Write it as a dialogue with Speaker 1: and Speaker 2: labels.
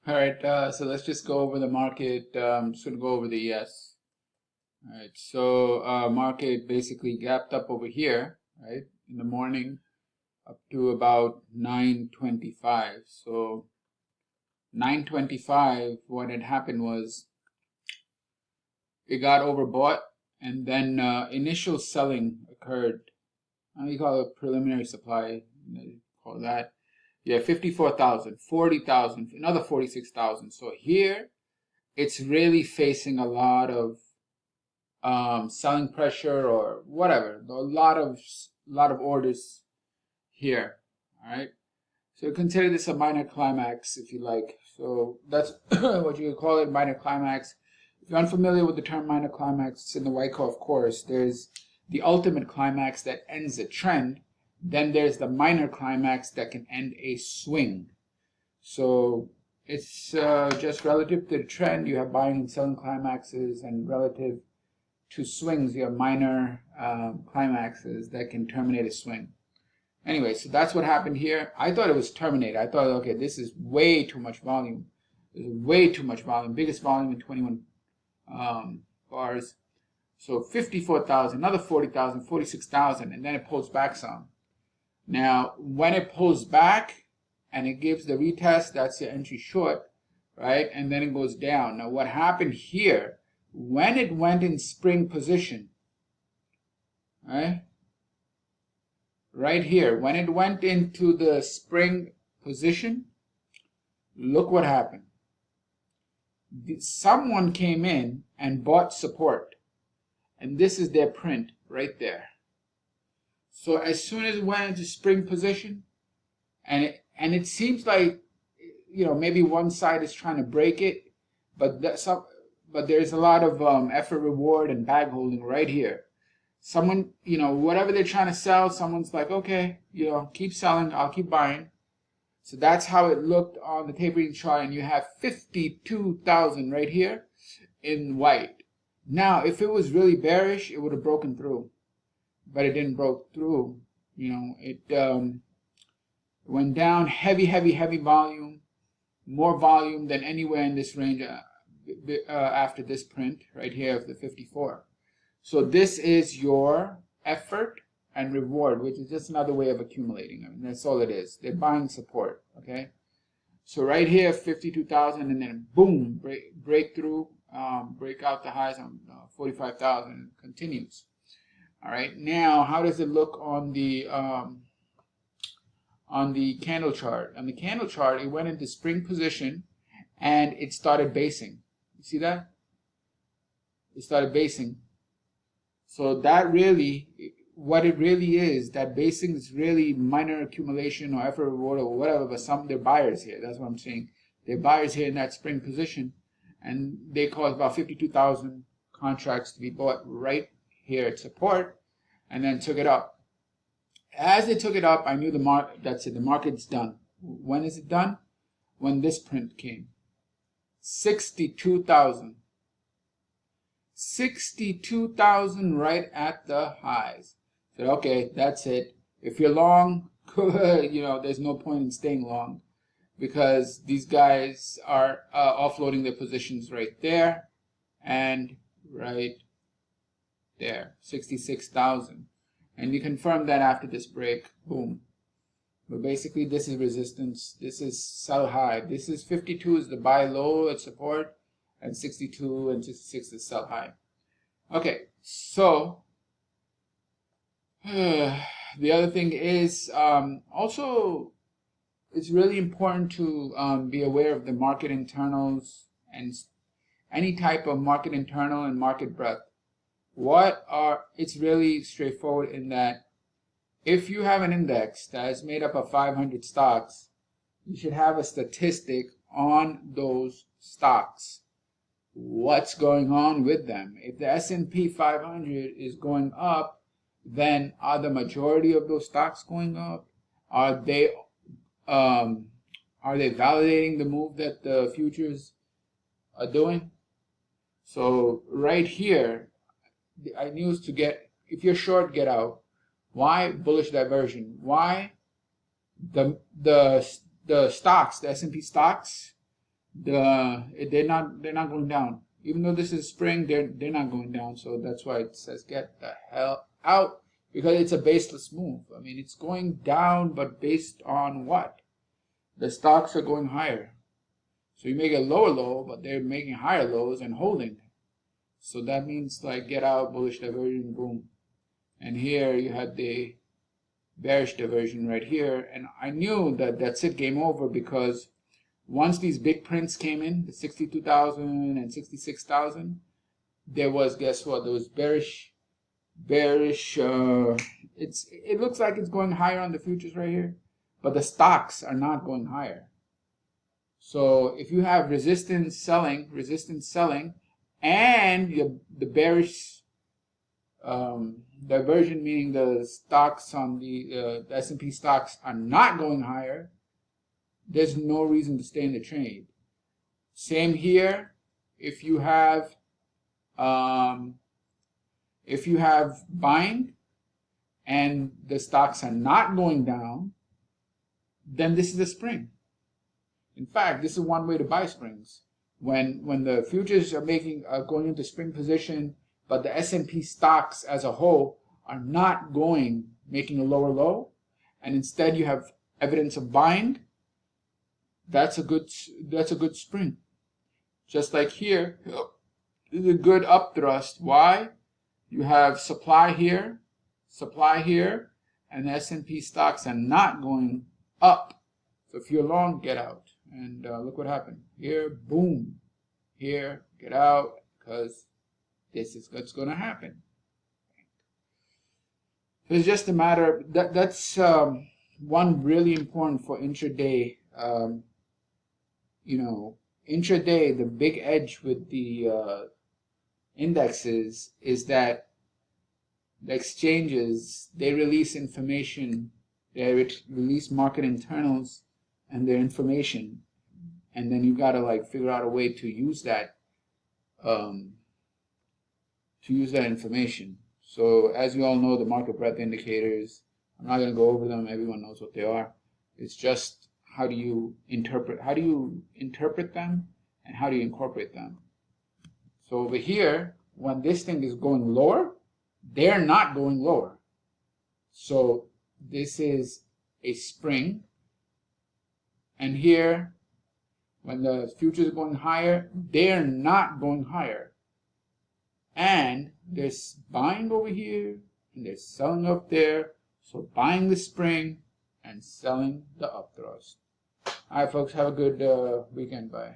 Speaker 1: All right, so let's just go over the market. Just gonna go over the ES. All right, so market basically gapped up over here, right, in the morning up to about 9:25. So 9:25, what had happened was it got overbought, and then initial selling occurred. How do you call it? Preliminary supply. Call that. Yeah, 54,000, 40,000, another 46,000. So here it's really facing a lot of selling pressure or whatever. A lot of orders here. All right. So consider this a minor climax, if you like. So that's what you could call it, minor climax. If you're unfamiliar with the term minor climax, it's in the Wyckoff course. There's the ultimate climax that ends a trend. Then there's the minor climax that can end a swing. So it's just relative to the trend. You have buying and selling climaxes, and relative to swings, you have minor climaxes that can terminate a swing. Anyway, so that's what happened here. I thought it was terminated. I thought, okay, this is way too much volume. There's way too much volume. Biggest volume in 21 bars. So 54,000, another 40,000, 46,000, and then it pulls back some. Now, when it pulls back and it gives the retest, that's your entry short, right? And then it goes down. Now, what happened here, when it went in spring position, right? Right here, when it went into the spring position, look what happened. Someone came in and bought support. And this is their print right there. So as soon as it went into spring position, and it seems like, you know, maybe one side is trying to break it, but there's a lot of effort reward and bag holding right here. Someone, you know, whatever they're trying to sell, someone's like, okay, you know, keep selling, I'll keep buying. So that's how it looked on the tapering chart, and you have 52,000 right here in white. Now, if it was really bearish, it would have broken through, but it didn't broke through. You know, it went down heavy volume, more volume than anywhere in this range after this print right here of the 54. So this is your effort and reward, which is just another way of accumulating. I mean, that's all it is. They're buying support, okay? So right here, 52,000, and then boom, breakthrough, break out the highs on 45,000, and continues. All right, now how does it look on the candle chart? On the candle chart, it went into spring position, and it started basing. You see that? It started basing. So that really, what it really is, that basing is really minor accumulation or effort reward or whatever, but they're buyers here. That's what I'm saying. They're buyers here in that spring position, and they caused about 52,000 contracts to be bought right here at support, and then took it up. As they took it up, I knew that's it, the market's done. When is it done? When this print came. 62,000. 62,000 right at the highs. Said, okay, that's it. If you're long, you know, there's no point in staying long, because these guys are offloading their positions right there and right there, 66,000. And you confirm that after this break, boom. But basically, this is resistance. This is sell high. This is 52 is the buy low at support, and 62 and 66 is sell high. Okay, so the other thing is also it's really important to be aware of the market internals and any type of market internal and market breadth. It's really straightforward in that if you have an index that is made up of 500 stocks, you should have a statistic on those stocks. What's going on with them? If the S&P 500 is going up, then are the majority of those stocks going up? Are they validating the move that the futures are doing? So right here, I knew to get, if you're short, get out. Why? Bullish diversion. Why? The stocks, the S&P stocks, they're not going down. Even though this is spring, they're not going down. So that's why it says get the hell out, because it's a baseless move. I mean, it's going down, but based on what? The stocks are going higher. So you make a lower low, but they're making higher lows and holding. So that means like get out, bullish diversion, boom. And here you had the bearish diversion right here. And I knew that that's it, game over, because once these big prints came in, the 62,000 and 66,000, there was, guess what? There was bearish. It looks like it's going higher on the futures right here, but the stocks are not going higher. So if you have resistance selling, and the bearish diversion, meaning the stocks on the S&P stocks are not going higher, there's no reason to stay in the trade. Same here. If you have buying and the stocks are not going down, then this is a spring. In fact, this is one way to buy springs. When the futures are going into spring position, but the S&P stocks as a whole are not making a lower low, and instead you have evidence of buying, that's a good spring. Just like here, this is a good upthrust. Why? You have supply here, and the S&P stocks are not going up. So if you're long, get out. And look what happened. Here, boom. Here, get out, because this is what's going to happen. So it's just a matter, that's one really important for intraday. Intraday, the big edge with the indexes is that the exchanges, they release information, they release market internals and their information, and then you gotta like figure out a way to use that information. So as you all know, the market breadth indicators, I'm not going to go over them, everyone knows what they are. It's just how do you interpret them and how do you incorporate them. So over here, when this thing is going lower, they're not going lower. So this is a spring. And here, when the futures are going higher, they're not going higher. And there's buying over here, and they're selling up there. So buying the spring and selling the upthrust. All right, folks, have a good weekend. Bye.